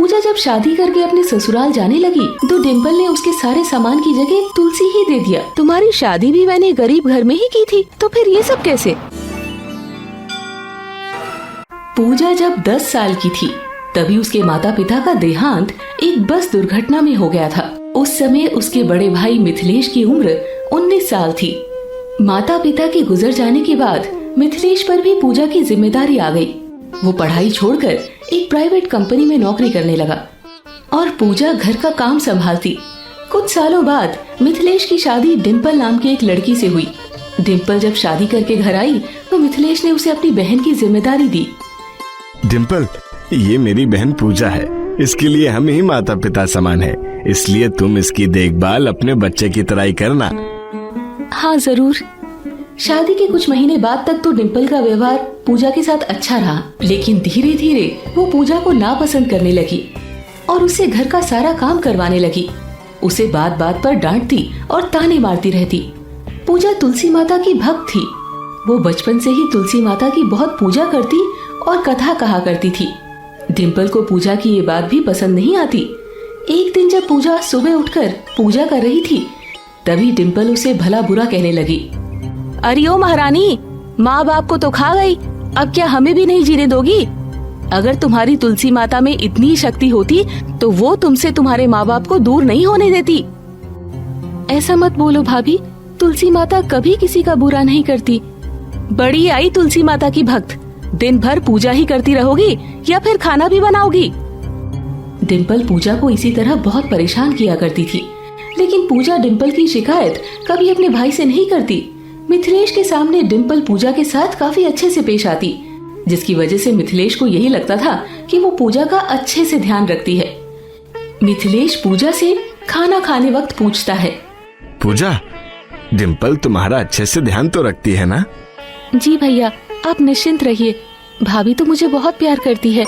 पूजा जब शादी करके अपने ससुराल जाने लगी तो डिम्पल ने उसके सारे सामान की जगह तुलसी ही दे दिया। तुम्हारी शादी भी मैंने गरीब घर में ही की थी, तो फिर ये सब कैसे? पूजा जब 10 साल की थी तभी उसके माता पिता का देहांत एक बस दुर्घटना में हो गया था। उस समय उसके बड़े भाई मिथिलेश की उम्र 19 साल थी। माता पिता के गुजर जाने के बाद मिथिलेश पर भी पूजा की जिम्मेदारी आ गई। वो पढ़ाई छोड़कर एक प्राइवेट कंपनी में नौकरी करने लगा और पूजा घर का काम संभालती। कुछ सालों बाद मिथिलेश की शादी डिम्पल नाम की एक लड़की से हुई। डिम्पल जब शादी करके घर आई तो मिथिलेश ने उसे अपनी बहन की जिम्मेदारी दी। डिम्पल, ये मेरी बहन पूजा है। इसके लिए हम ही माता पिता समान हैं, इसलिए तुम इसकी देखभाल अपने बच्चे की तरह ही करना। हाँ जरूर। शादी के कुछ महीने बाद तक तो डिम्पल का व्यवहार पूजा के साथ अच्छा रहा, लेकिन धीरे धीरे वो पूजा को नापसंद करने लगी और उससे घर का सारा काम करवाने लगी। उसे बात बात पर डांटती और ताने मारती रहती। पूजा तुलसी माता की भक्त थी। वो बचपन से ही तुलसी माता की बहुत पूजा करती और कथा कहा करती थी। डिम्पल को पूजा की ये बात भी पसंद नहीं आती। एक दिन जब पूजा सुबह उठकर पूजा कर रही थी तभी डिम्पल उसे भला बुरा कहने लगी। अरे ओ महारानी, माँ बाप को तो खा गई, अब क्या हमें भी नहीं जीने दोगी? अगर तुम्हारी तुलसी माता में इतनी शक्ति होती तो वो तुमसे तुम्हारे माँ बाप को दूर नहीं होने देती। ऐसा मत बोलो भाभी, तुलसी माता कभी किसी का बुरा नहीं करती। बड़ी आई तुलसी माता की भक्त, दिन भर पूजा ही करती रहोगी या फिर खाना भी बनाओगी? डिम्पल पूजा को इसी तरह बहुत परेशान किया करती थी, लेकिन पूजा डिम्पल की शिकायत कभी अपने भाई से नहीं करती। मिथिलेश के सामने डिम्पल पूजा के साथ काफी अच्छे से पेश आती, जिसकी वजह से मिथिलेश को यही लगता था कि वो पूजा का अच्छे से ध्यान रखती है। मिथिलेश पूजा से खाना खाने वक्त पूछता है, पूजा, डिम्पल तुम्हारा अच्छे से ध्यान तो रखती है ना? जी भैया, आप निश्चिंत रहिए, भाभी तो मुझे बहुत प्यार करती है।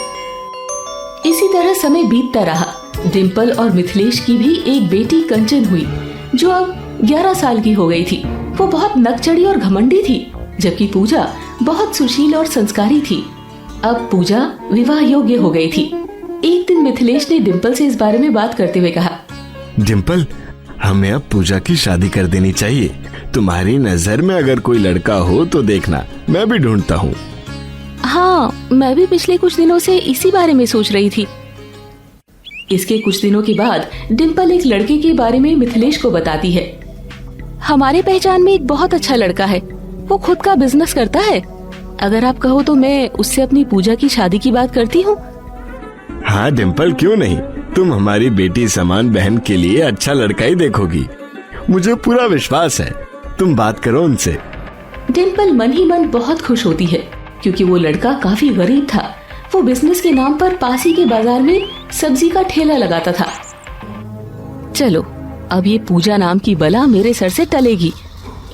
इसी तरह समय बीतता रहा। डिम्पल और मिथिलेश की भी एक बेटी कंचन हुई, जो अब 11 साल की हो गई थी। वो बहुत नकचड़ी और घमंडी थी, जबकि पूजा बहुत सुशील और संस्कारी थी। अब पूजा विवाह योग्य हो गई थी। एक दिन मिथिलेश ने डिम्पल से इस बारे में बात करते हुए कहा, डिम्पल, हमें अब पूजा की शादी कर देनी चाहिए। तुम्हारी नजर में अगर कोई लड़का हो तो देखना, मैं भी ढूंढता हूँ। हाँ, मैं भी पिछले कुछ दिनों से इसी बारे में सोच रही थी। इसके कुछ दिनों के बाद डिम्पल एक लड़के के बारे में मिथिलेश को बताती है। हमारे पहचान में एक बहुत अच्छा लड़का है, वो खुद का बिजनेस करता है। अगर आप कहो तो मैं उससे अपनी पूजा की शादी की बात करती हूँ। हाँ डिम्पल, क्यों नहीं, तुम हमारी बेटी समान बहन के लिए अच्छा लड़का ही देखोगी। मुझे पूरा विश्वास है, तुम बात करो उनसे। डिम्पल मन ही मन बहुत खुश होती है, क्योंकि वो लड़का काफी गरीब था। वो बिजनेस के नाम पर पास ही के बाजार में सब्जी का ठेला लगाता था। चलो, अब ये पूजा नाम की बला मेरे सर से टलेगी,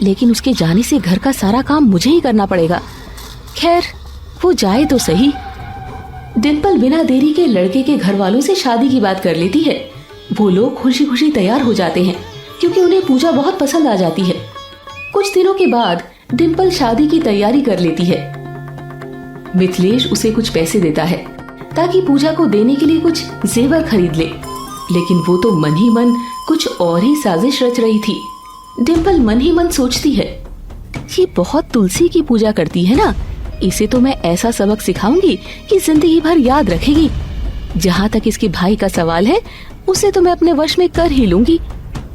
लेकिन उसके जाने से घर का सारा काम मुझे ही करना पड़ेगा। खैर, वो जाए तो सही। डिम्पल बिना देरी के लड़के के घर वालों से शादी की बात कर लेती है। वो लोग खुशी खुशी तैयार हो जाते हैं, क्योंकि उन्हें पूजा बहुत पसंद आ जाती है। कुछ दिनों के बाद डिम्पल शादी की तैयारी कर लेती है। मिथिलेश उसे कुछ पैसे देता है ताकि पूजा को देने के लिए कुछ जेवर खरीद ले, लेकिन वो तो मन ही मन कुछ और ही साजिश रच रही थी। डिम्पल मन ही मन सोचती है, ये बहुत तुलसी की पूजा करती है ना, इसे तो मैं ऐसा सबक सिखाऊंगी कि जिंदगी भर याद रखेगी। जहाँ तक इसके भाई का सवाल है, उसे तो मैं अपने वश में कर ही लूंगी।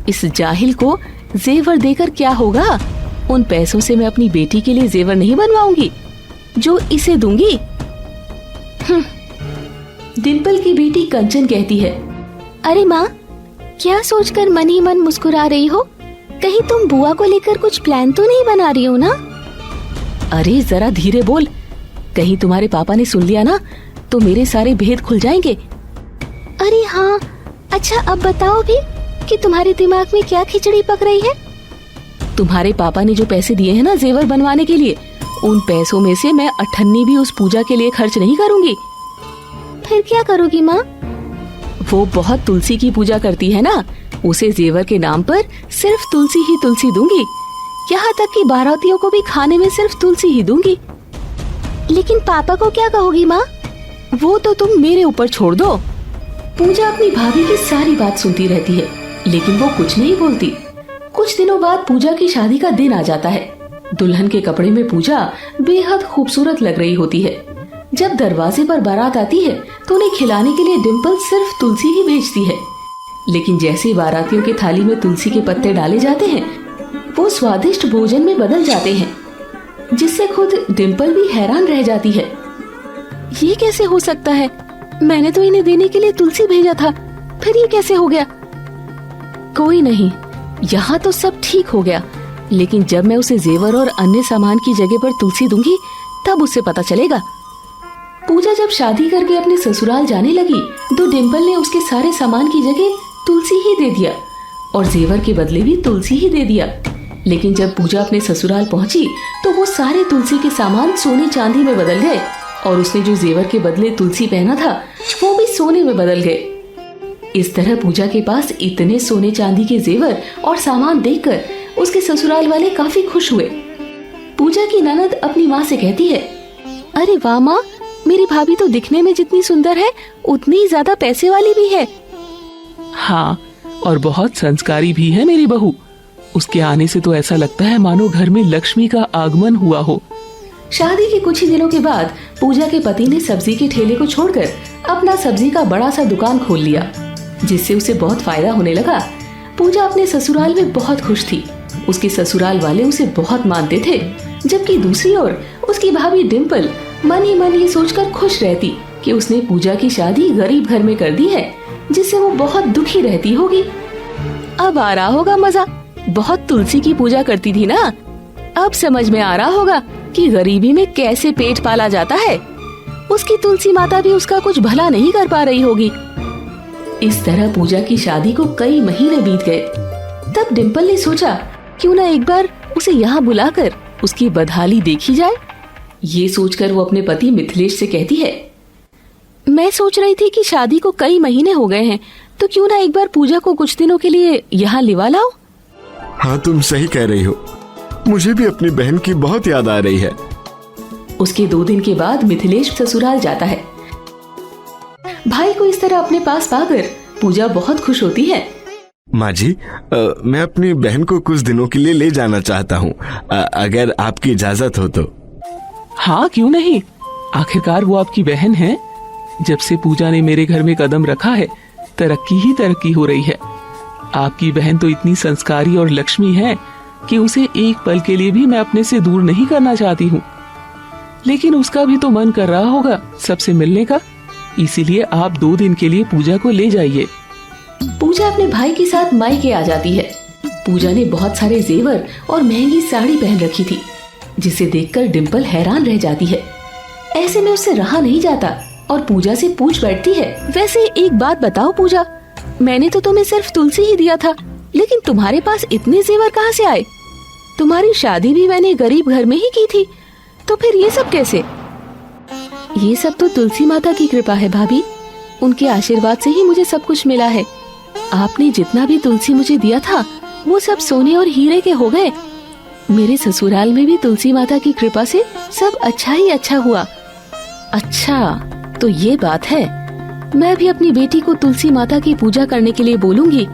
इस जाहिल को जेवर देकर क्या होगा? उन पैसों से मैं अपनी बेटी के लिए जेवर नहीं बनवाऊंगी जो इसे दूंगी। डिम्पल की बेटी कंचन कहती है, अरे माँ, क्या सोचकर मन ही मन मुस्कुरा रही हो? कहीं तुम बुआ को लेकर कुछ प्लान तो नहीं बना रही हो ना? अरे जरा धीरे बोल, कहीं तुम्हारे पापा ने सुन लिया ना तो मेरे सारे भेद खुल जाएंगे। अरे हाँ, अच्छा अब बताओ भी कि तुम्हारे दिमाग में क्या खिचड़ी पक रही है? तुम्हारे पापा ने जो पैसे दिए हैं ना जेवर बनवाने के लिए, उन पैसों में से मैं अठन्नी भी उस पूजा के लिए खर्च नहीं करूंगी। फिर क्या करोगी माँ? वो बहुत तुलसी की पूजा करती है ना, उसे जेवर के नाम पर सिर्फ तुलसी ही तुलसी दूंगी। यहाँ तक कि बारातियों को भी खाने में सिर्फ तुलसी ही दूंगी। लेकिन पापा को क्या कहोगी माँ? वो तो तुम मेरे ऊपर छोड़ दो। पूजा अपनी भाभी की सारी बात सुनती रहती है, लेकिन वो कुछ नहीं बोलती। कुछ दिनों बाद पूजा की शादी का दिन आ जाता है। दुल्हन के कपड़े में पूजा बेहद खूबसूरत लग रही होती है। जब दरवाजे पर बारात आती है तो उन्हें खिलाने के लिए डिम्पल सिर्फ तुलसी ही भेजती है। लेकिन जैसे बारातियों की थाली में तुलसी के पत्ते डाले जाते हैं, वो स्वादिष्ट भोजन में बदल जाते हैं, जिससे खुद डिम्पल भी हैरान रह जाती है। ये कैसे हो सकता है? मैंने तो इन्हें देने के लिए तुलसी भेजा था, फिर ये कैसे हो गया? कोई नहीं, यहाँ तो सब ठीक हो गया, लेकिन जब मैं उसे जेवर और अन्य सामान की जगह पर तुलसी दूंगी तब उसे पता चलेगा। पूजा जब शादी करके अपने ससुराल जाने लगी तो डिम्पल ने उसके सारे सामान की जगह तुलसी ही दे दिया और जेवर के बदले भी तुलसी ही दे दिया। लेकिन जब पूजा अपने ससुराल पहुंची तो वो सारे तुलसी के सामान सोने चांदी में बदल गए और उसने जो जेवर के बदले तुलसी पहना था वो भी सोने में बदल गए। इस तरह पूजा के पास इतने सोने चांदी के जेवर और सामान देखकर उसके ससुराल वाले काफी खुश हुए। पूजा की ननद अपनी माँ से कहती है, अरे वाह माँ, मेरी भाभी तो दिखने में जितनी सुंदर है उतनी ज्यादा पैसे वाली भी है। हाँ, और बहुत संस्कारी भी है मेरी बहू। उसके आने से तो ऐसा लगता है मानो घर में लक्ष्मी का आगमन हुआ हो। शादी के कुछ ही दिनों के बाद पूजा के पति ने सब्जी के ठेले को छोड़कर अपना सब्जी का बड़ा सा दुकान खोल लिया, जिससे उसे बहुत फायदा होने लगा। पूजा अपने ससुराल में बहुत खुश थी। उसके ससुराल वाले उसे बहुत मानते थे, जबकि दूसरी ओर उसकी भाभी डिम्पल मन ही मन ये सोचकर खुश रहती कि उसने पूजा की शादी गरीब घर में कर दी है, जिससे वो बहुत दुखी रहती होगी। अब आ रहा होगा मजा। बहुत तुलसी की पूजा करती थी ना, अब समझ में आ रहा होगा कि गरीबी में कैसे पेट पाला जाता है। उसकी तुलसी माता भी उसका कुछ भला नहीं कर पा रही होगी। इस तरह पूजा की शादी को कई महीने बीत गए। तब डिम्पल ने सोचा क्यों ना एक बार उसे यहाँ बुलाकर उसकी बदहाली देखी जाए। ये सोचकर वो अपने पति मिथिलेश से कहती है, मैं सोच रही थी कि शादी को कई महीने हो गए हैं, तो क्यों ना एक बार पूजा को कुछ दिनों के लिए यहाँ लिवा लाओ। हाँ, तुम सही कह रही हो। मुझे भी अपनी बहन की बहुत याद आ रही है। उसके 2 दिन के बाद मिथिलेश ससुराल जाता है। भाई को इस तरह अपने पास पाकर पूजा बहुत खुश होती है। माँ जी, मैं अपनी बहन को कुछ दिनों के लिए ले जाना चाहता हूँ, अगर आपकी इजाजत हो तो। हाँ, क्यों नहीं, आखिरकार वो आपकी बहन है। जब से पूजा ने मेरे घर में कदम रखा है, तरक्की ही तरक्की हो रही है। आपकी बहन तो इतनी संस्कारी और लक्ष्मी है कि उसे एक पल के लिए भी मैं अपने से दूर नहीं करना चाहती हूँ। लेकिन उसका भी तो मन कर रहा होगा सबसे मिलने का, इसीलिए आप 2 दिन के लिए पूजा को ले जाइए। पूजा अपने भाई के साथ मायके आ जाती है। पूजा ने बहुत सारे जेवर और महंगी साड़ी पहन रखी थी, जिसे देखकर डिम्पल हैरान रह जाती है। ऐसे में उससे रहा नहीं जाता और पूजा से पूछ बैठती है, वैसे एक बात बताओ पूजा, मैंने तो तुम्हें सिर्फ तुलसी ही दिया था, लेकिन तुम्हारे पास इतने जेवर कहाँ से आए? तुम्हारी शादी भी मैंने गरीब घर में ही की थी, तो फिर ये सब कैसे? ये सब तो तुलसी माता की कृपा है भाभी, उनके आशीर्वाद से ही मुझे सब कुछ मिला है। आपने जितना भी तुलसी मुझे दिया था वो सब सोने और हीरे के हो गए। मेरे ससुराल में भी तुलसी माता की कृपा से सब अच्छा ही अच्छा हुआ। अच्छा, तो ये बात है। मैं भी अपनी बेटी को तुलसी माता की पूजा करने के लिए बोलूंगी।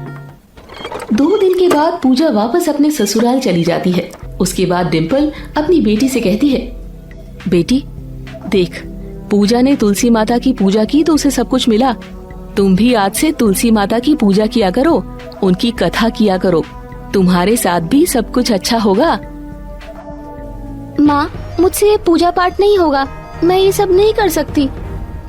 2 दिन के बाद पूजा वापस अपने ससुराल चली जाती है। उसके बाद डिम्पल अपनी बेटी से कहती है, बेटी देख, पूजा ने तुलसी माता की पूजा की तो उसे सब कुछ मिला। तुम भी आज से तुलसी माता की पूजा किया करो, उनकी कथा किया करो, तुम्हारे साथ भी सब कुछ अच्छा होगा। माँ, मुझसे ये पूजा पाठ नहीं होगा, मैं ये सब नहीं कर सकती।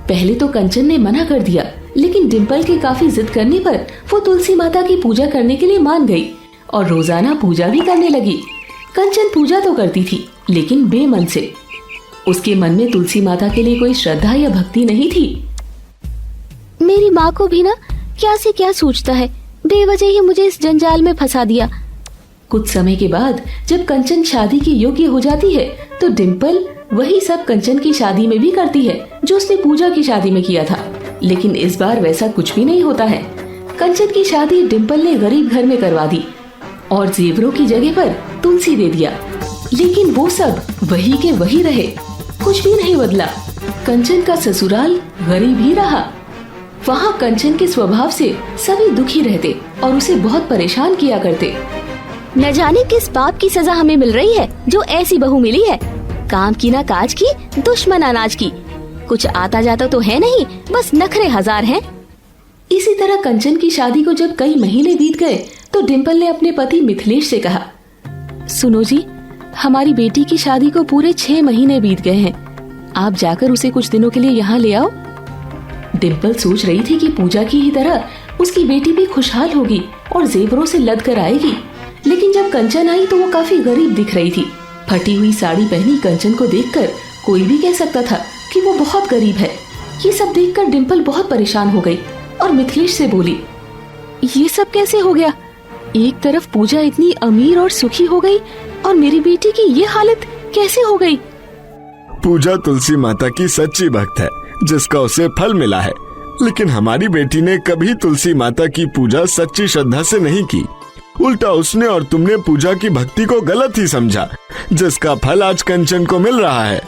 पहले तो कंचन ने मना कर दिया, लेकिन डिम्पल के काफी जिद करने पर वो तुलसी माता की पूजा करने के लिए मान गई और रोजाना पूजा भी करने लगी। कंचन पूजा तो करती थी, लेकिन बेमन से। उसके मन में तुलसी माता के लिए कोई श्रद्धा या भक्ति नहीं थी। मेरी माँ को भी ना क्या से क्या सोचता है, बेवजह ही मुझे इस जंजाल में फंसा दिया। कुछ समय के बाद जब कंचन शादी की योग्य हो जाती है तो डिम्पल वही सब कंचन की शादी में भी करती है जो उसने पूजा की शादी में किया था। लेकिन इस बार वैसा कुछ भी नहीं होता है। कंचन की शादी डिम्पल ने गरीब घर में करवा दी और जेवरों की जगह पर तुलसी दे दिया, लेकिन वो सब वही के वही रहे, कुछ भी नहीं बदला। कंचन का ससुराल गरीब ही रहा। वहाँ कंचन के स्वभाव से सभी दुखी रहते और उसे बहुत परेशान किया करते। न जाने किस पाप की सजा हमें मिल रही है जो ऐसी बहू मिली है। काम की ना काज की, दुश्मन अनाज की। कुछ आता जाता तो है नहीं, बस नखरे हजार हैं। इसी तरह कंचन की शादी को जब कई महीने बीत गए तो डिम्पल ने अपने पति मिथिलेश से कहा, सुनो जी, हमारी बेटी की शादी को पूरे 6 महीने बीत गए हैं। आप जाकर उसे कुछ दिनों के लिए यहाँ ले आओ। डिम्पल सोच रही थी कि पूजा की ही तरह उसकी बेटी भी खुशहाल होगी और जेवरों से लद कर आएगी, लेकिन जब कंचन आई तो वो काफी गरीब दिख रही थी। फटी हुई साड़ी पहनी कंचन को देखकर कोई भी कह सकता था कि वो बहुत गरीब है। ये सब देखकर डिम्पल बहुत परेशान हो गई और मिथिलेश से बोली, ये सब कैसे हो गया? एक तरफ पूजा इतनी अमीर और सुखी हो गई और मेरी बेटी की ये हालत कैसे हो गई? पूजा तुलसी माता की सच्ची भक्त है जिसका उसे फल मिला है, लेकिन हमारी बेटी ने कभी तुलसी माता की पूजा सच्ची श्रद्धा से नहीं की। उल्टा उसने और तुमने पूजा की भक्ति को गलत ही समझा, जिसका फल आज कंचन को मिल रहा है।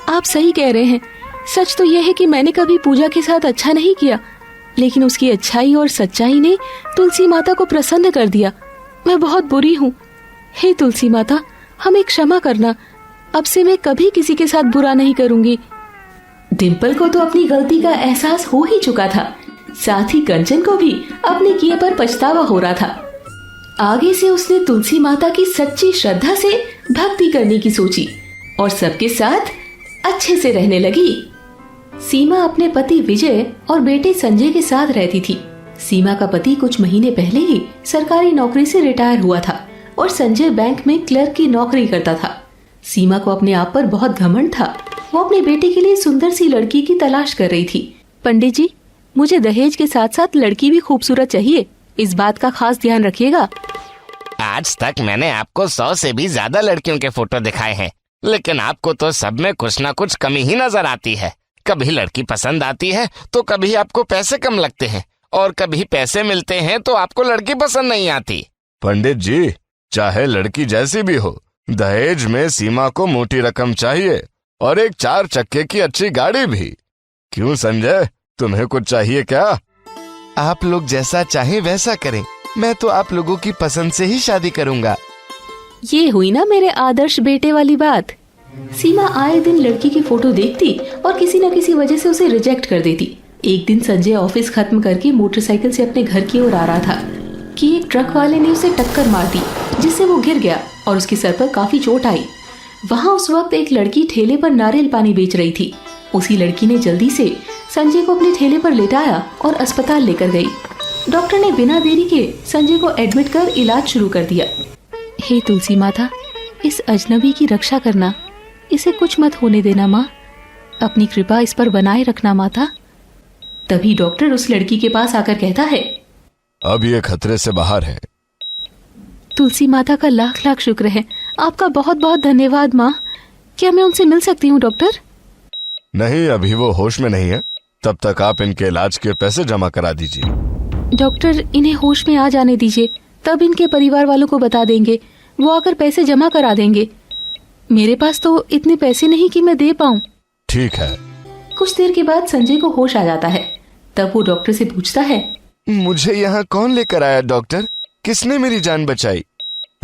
आप सही कह रहे हैं। सच तो यह है कि मैंने कभी पूजा के साथ अच्छा नहीं किया, लेकिन उसकी अच्छाई और सच्चाई ने तुलसी माता को प्रसन्न कर दिया। मैं बहुत बुरी हूँ। हे तुलसी माता, हमें क्षमा करना। अब से मैं कभी किसी के साथ बुरा नहीं करूँगी। डिम्पल को तो अपनी गलती का एहसास हो ही चुका था, साथ ही कंचन को भी अपने किए पर पछतावा हो रहा था। आगे से उसने तुलसी माता की सच्ची श्रद्धा से भक्ति करने की सोची और सबके साथ अच्छे से रहने लगी। सीमा अपने पति विजय और बेटे संजय के साथ रहती थी। सीमा का पति कुछ महीने पहले ही सरकारी नौकरी से रिटायर हुआ था और संजय बैंक में क्लर्क की नौकरी करता था। सीमा को अपने आप पर बहुत घमंड था। वो अपने बेटे के लिए सुंदर सी लड़की की तलाश कर रही थी। पंडित जी, मुझे दहेज के साथ साथ लड़की भी खूबसूरत चाहिए। इस बात का खास ध्यान रखिएगा। आज तक मैंने आपको 100 से भी ज्यादा लड़कियों के फोटो दिखाए हैं, लेकिन आपको तो सब में कुछ ना कुछ कमी ही नजर आती है। कभी लड़की पसंद आती है तो कभी आपको पैसे कम लगते हैं, और कभी पैसे मिलते हैं तो आपको लड़की पसंद नहीं आती। पंडित जी, चाहे लड़की जैसी भी हो, दहेज में सीमा को मोटी रकम चाहिए और एक 4 चक्के की अच्छी गाड़ी भी। क्यों संजय, तुम्हें कुछ चाहिए क्या? आप लोग जैसा चाहें वैसा करें। मैं तो आप लोगों की पसंद से ही शादी करूंगा। ये हुई ना मेरे आदर्श बेटे वाली बात। सीमा आए दिन लड़की की फोटो देखती और किसी न किसी वजह से उसे रिजेक्ट कर देती। एक दिन संजय ऑफिस खत्म करके मोटरसाइकिल से अपने घर की ओर आ रहा था कि एक ट्रक वाले ने उसे टक्कर मार दी, जिससे वो गिर गया और उसके सर पर काफी चोट आई। वहाँ उस वक्त एक लड़की ठेले पर नारियल पानी बेच रही थी। उसी लड़की ने जल्दी से संजय को अपने ठेले पर लेटाया और अस्पताल लेकर गई। डॉक्टर ने बिना देरी के संजय को एडमिट कर इलाज शुरू कर दिया। हे तुलसी माता, इस अजनबी की रक्षा करना। इसे कुछ मत होने देना माँ। अपनी कृपा इस पर बनाए रखना माता। तभी डॉक्टर उस लड़की के पास आकर कहता है, अब ये खतरे से बाहर है। तुलसी माता का लाख लाख शुक्र है। आपका बहुत बहुत धन्यवाद माँ। क्या मैं उनसे मिल सकती हूँ डॉक्टर? नहीं, अभी वो होश में नहीं है। तब तक आप इनके इलाज के पैसे जमा करा दीजिए। डॉक्टर, इन्हें होश में आ जाने दीजिए, तब इनके परिवार वालों को बता देंगे। वो आकर पैसे जमा करा देंगे। मेरे पास तो इतने पैसे नहीं कि मैं दे पाऊँ। ठीक है। कुछ देर के बाद संजय को होश आ जाता है। तब वो डॉक्टर से पूछता है, मुझे यहाँ कौन लेकर आया डॉक्टर? किसने मेरी जान बचाई?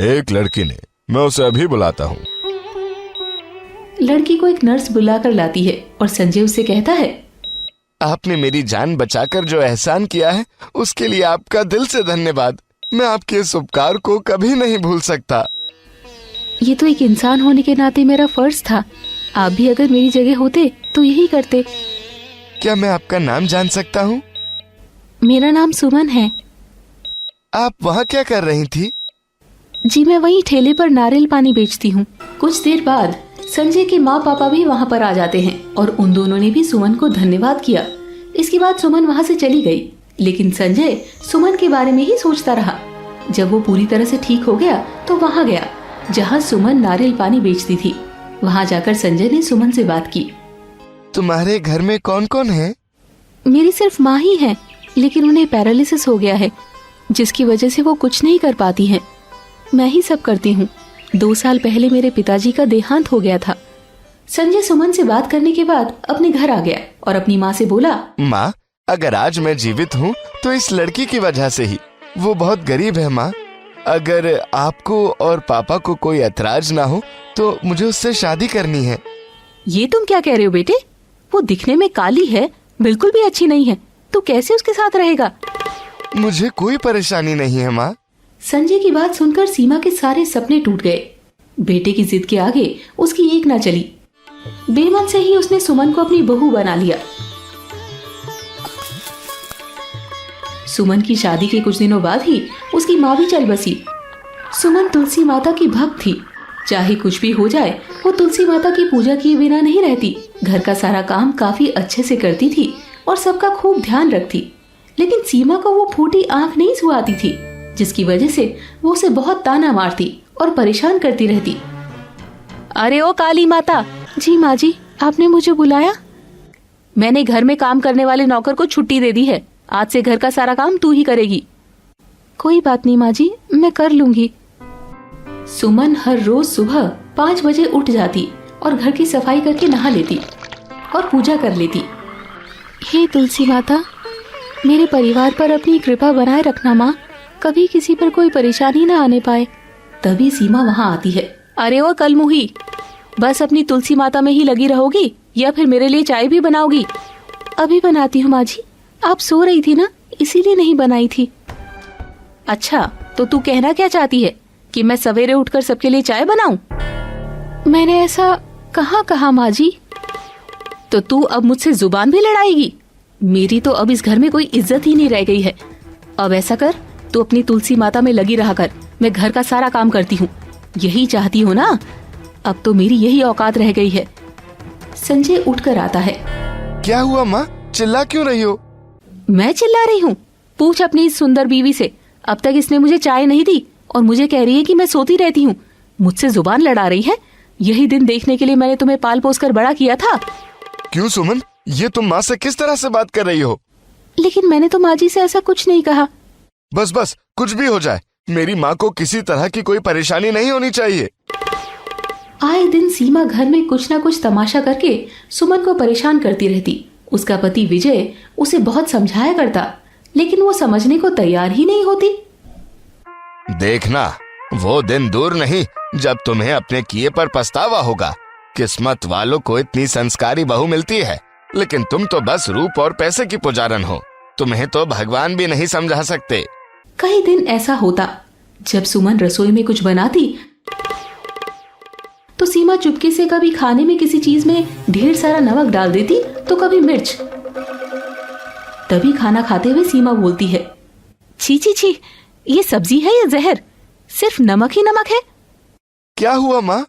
एक लड़की ने। मैं उसे अभी बुलाता हूँ। लड़की को एक नर्स बुलाकर लाती है और संजय उससे कहता है, आपने मेरी जान बचाकर जो एहसान किया है उसके लिए आपका दिल से धन्यवाद। मैं आपके इस उपकार को कभी नहीं भूल सकता। ये तो एक इंसान होने के नाते मेरा फर्ज था। आप भी अगर मेरी जगह होते तो यही करते। क्या मैं आपका नाम जान सकता हूँ? मेरा नाम सुमन है। आप वहाँ क्या कर रही थी? जी, मैं वहीं ठेले पर नारियल पानी बेचती हूँ। कुछ देर बाद संजय के माँ पापा भी वहाँ पर आ जाते हैं और उन दोनों ने भी सुमन को धन्यवाद किया। इसके बाद सुमन वहाँ से चली गई, लेकिन संजय सुमन के बारे में ही सोचता रहा। जब वो पूरी तरह से ठीक हो गया तो वहाँ गया जहाँ सुमन नारियल पानी बेचती थी। वहाँ जाकर संजय ने सुमन से बात की। तुम्हारे घर में कौन कौन है? मेरी सिर्फ माँ ही है, लेकिन उन्हें पैरालिसिस हो गया है, जिसकी वजह से वो कुछ नहीं कर पाती हैं। मैं ही सब करती हूँ। 2 साल पहले मेरे पिताजी का देहांत हो गया था। संजय सुमन से बात करने के बाद अपने घर आ गया और अपनी माँ से बोला, माँ, अगर आज मैं जीवित हूँ तो इस लड़की की वजह से ही। वो बहुत गरीब है माँ। अगर आपको और पापा को कोई ऐतराज ना हो तो मुझे उससे शादी करनी है। ये तुम क्या कह रहे हो बेटे? वो दिखने में काली है, बिल्कुल भी अच्छी नहीं है। तू कैसे उसके साथ रहेगा? मुझे कोई परेशानी नहीं है माँ। संजय की बात सुनकर सीमा के सारे सपने टूट गए। बेटे की जिद के आगे उसकी एक ना चली। बेमन से ही उसने सुमन को अपनी बहू बना लिया। सुमन की शादी के कुछ दिनों बाद ही उसकी माँ भी चल बसी। सुमन तुलसी माता की भक्त थी। चाहे कुछ भी हो जाए, वो तुलसी माता की पूजा किए बिना नहीं रहती। घर का सारा काम काफी अच्छे से करती थी और सबका खूब ध्यान रखती। लेकिन सीमा को वो फूटी आंख नहीं सुहाती थी, जिसकी वजह से वो उसे बहुत ताना मारती और परेशान करती रहती। अरे ओ काली माता! जी माँ जी, आपने मुझे बुलाया? मैंने घर में काम करने वाले नौकर को छुट्टी दे दी है। आज से घर का सारा काम तू ही करेगी। कोई बात नहीं माँ जी, मैं कर लूंगी। सुमन हर रोज सुबह 5 बजे उठ जाती और घर की सफाई करके नहा लेती और पूजा कर लेती। हे तुलसी माता, मेरे परिवार पर अपनी कृपा बनाए रखना माँ। कभी किसी पर कोई परेशानी ना आने पाए। तभी सीमा वहाँ आती है। अरे ओ कलमुही, बस अपनी तुलसी माता में ही लगी रहोगी या फिर मेरे लिए चाय भी बनाओगी? अभी बनाती हूँ माँ जी। आप सो रही थी ना, इसीलिए नहीं बनाई थी। अच्छा, तो तू कहना क्या चाहती है कि मैं सवेरे उठकर सबके लिए चाय बनाऊं? मैंने ऐसा कहाँ कहा माँ जी। तो तू अब मुझसे जुबान भी लड़ाएगी? मेरी तो अब इस घर में कोई इज्जत ही नहीं रह गई है। अब ऐसा कर, तू अपनी तुलसी माता में लगी रहा कर। मैं घर का सारा काम करती हूँ। यही चाहती हो ना? अब तो मेरी यही औकात रह गई है। संजय उठकर आता है। क्या हुआ माँ? चिल्ला क्यों रही हो? मैं चिल्ला रही हूँ? पूछ अपनी इस सुंदर बीवी से। अब तक इसने मुझे चाय नहीं दी और मुझे कह रही है कि मैं सोती रहती हूँ। मुझसे जुबान लड़ा रही है। यही दिन देखने के लिए मैंने तुम्हें पाल पोस कर बड़ा किया था। क्यों सुमन, ये तुम माँ से किस तरह से बात कर रही हो? लेकिन मैंने तो माँ जी से ऐसा कुछ नहीं कहा। बस बस, कुछ भी हो जाए, मेरी माँ को किसी तरह की कोई परेशानी नहीं होनी चाहिए। आए दिन सीमा घर में कुछ न कुछ तमाशा करके सुमन को परेशान करती रहती। उसका पति विजय उसे बहुत समझाया करता, लेकिन वो समझने को तैयार ही नहीं होती। देखना, वो दिन दूर नहीं जब तुम्हें अपने किए पर पछतावा होगा। किस्मत वालों को इतनी संस्कारी बहू मिलती है, लेकिन तुम तो बस रूप और पैसे की पुजारन हो। तुम्हें तो भगवान भी नहीं समझा सकते। कई दिन ऐसा होता, जब सुमन रसोई में कुछ बनाती तो सीमा चुपके से कभी खाने में किसी चीज में ढेर सारा नमक डाल देती तो कभी मिर्च। तभी खाना खाते हुए सीमा बोलती है, छी छी छी, ये सब्जी है या जहर? सिर्फ नमक ही नमक है। क्या हुआ माँ?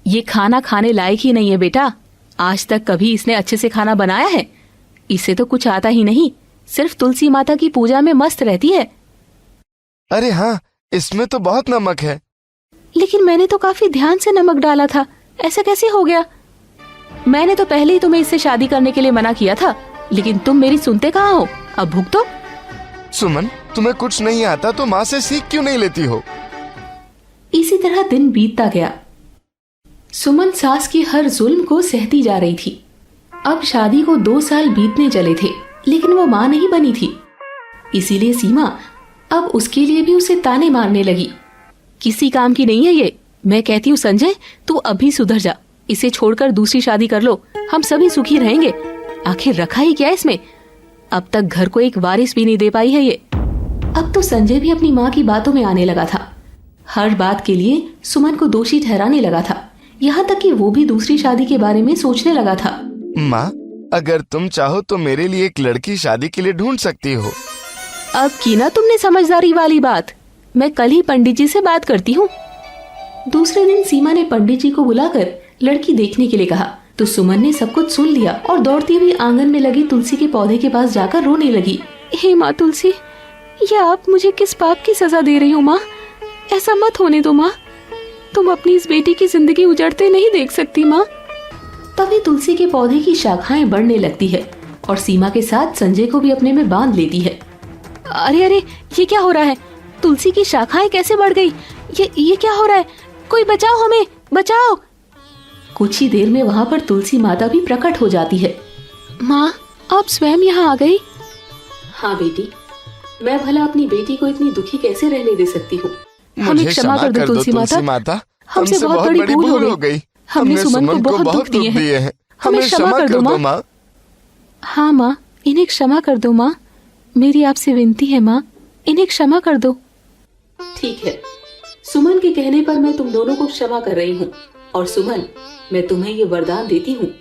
ये खाना खाने लायक ही नहीं है बेटा। आज तक कभी इसने अच्छे से खाना बनाया है? इसे तो कुछ आता ही नहीं, सिर्फ तुलसी माता की पूजा में मस्त रहती है। अरे हाँ, इसमें तो बहुत नमक है। लेकिन मैंने तो काफी ध्यान से नमक डाला था, ऐसा कैसे हो गया? मैंने तो पहले ही तुम्हें इससे शादी करने के लिए मना किया था, लेकिन तुम मेरी सुनते कहाँ हो? अब भुगतो। सुमन, तुम्हें कुछ नहीं आता तो माँ से सीख क्यों नहीं लेती हो? इसी तरह दिन बीतता गया। सुमन सास की हर जुल्म को सहती जा रही थी। अब शादी को 2 साल बीतने चले थे, लेकिन वो माँ नहीं बनी थी। इसीलिए सीमा अब उसके लिए भी उसे ताने मारने लगी। किसी काम की नहीं है ये। मैं कहती हूँ संजय, तू अभी सुधर जा। इसे छोड़कर दूसरी शादी कर लो, हम सभी सुखी रहेंगे। आखिर रखा ही क्या इसमें? अब तक घर को एक वारिस भी नहीं दे पाई है ये। अब तो संजय भी अपनी माँ की बातों में आने लगा था। हर बात के लिए सुमन को दोषी ठहराने लगा था। यहाँ तक कि वो भी दूसरी शादी के बारे में सोचने लगा था। माँ, अगर तुम चाहो तो मेरे लिए एक लड़की शादी के लिए ढूंढ सकती हो। अब की ना तुमने समझदारी वाली बात। मैं कल ही पंडित जी से बात करती हूँ। दूसरे दिन सीमा ने पंडित जी को बुलाकर लड़की देखने के लिए कहा, तो सुमन ने सब कुछ सुन लिया और दौड़ती हुई आंगन में लगी तुलसी के पौधे के पास जाकर रोने लगी। हे माँ तुलसी, ये आप मुझे किस पाप की सजा दे रही हो माँ? ऐसा मत होने दो माँ। तुम अपनी इस बेटी की जिंदगी उजड़ते नहीं देख सकती माँ। तभी तुलसी के पौधे की शाखाएं बढ़ने लगती है और सीमा के साथ संजय को भी अपने में बांध लेती है। अरे अरे, ये क्या हो रहा है? तुलसी की शाखाएं कैसे बढ़ गई? ये क्या हो रहा है? कोई बचाओ, हमें बचाओ। कुछ ही देर में वहाँ पर तुलसी माता भी प्रकट हो जाती है। माँ, आप स्वयं यहाँ आ गई। हाँ बेटी, मैं भला अपनी बेटी को इतनी दुखी कैसे रहने दे सकती हूँ। हमें क्षमा कर दो तुलसी माता। हमसे बहुत बड़ी भूल हो गई। हमने सुमन को बहुत दुख दिए हैं। हमें क्षमा कर दो माँ। हाँ माँ, इन्हें क्षमा कर दो माँ। मेरी आपसे विनती है माँ, इन्हें क्षमा कर दो। ठीक है, सुमन के कहने पर मैं तुम दोनों को क्षमा कर रही हूँ। और सुमन, मैं तुम्हें ये वरदान देती हूँ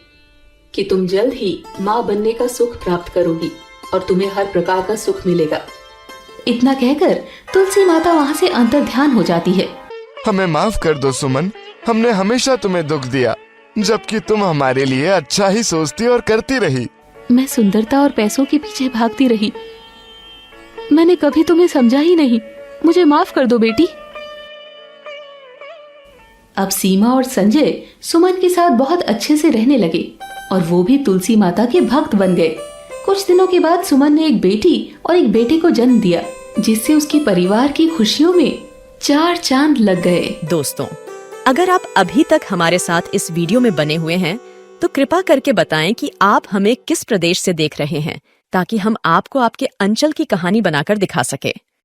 कि तुम जल्द ही माँ बनने का सुख प्राप्त करोगी और तुम्हें हर प्रकार का सुख मिलेगा। इतना कहकर तुलसी माता वहाँ से अंतर्ध्यान हो जाती है। हमें माफ कर दो सुमन, हमने हमेशा तुम्हें दुख दिया, जबकि तुम हमारे लिए अच्छा ही सोचती और करती रही। मैं सुंदरता और पैसों के पीछे भागती रही। मैंने कभी तुम्हें समझा ही नहीं। मुझे माफ कर दो बेटी। अब सीमा और संजय सुमन के साथ बहुत अच्छे से रहने लगे और वो भी तुलसी माता के भक्त बन गए। कुछ दिनों के बाद सुमन ने एक बेटी और एक बेटे को जन्म दिया, जिससे उसके परिवार की खुशियों में 4 चांद लग गए। दोस्तों, अगर आप अभी तक हमारे साथ इस वीडियो में बने हुए हैं तो कृपा करके बताएं कि आप हमें किस प्रदेश से देख रहे हैं, ताकि हम आपको आपके अंचल की कहानी बनाकर दिखा सके।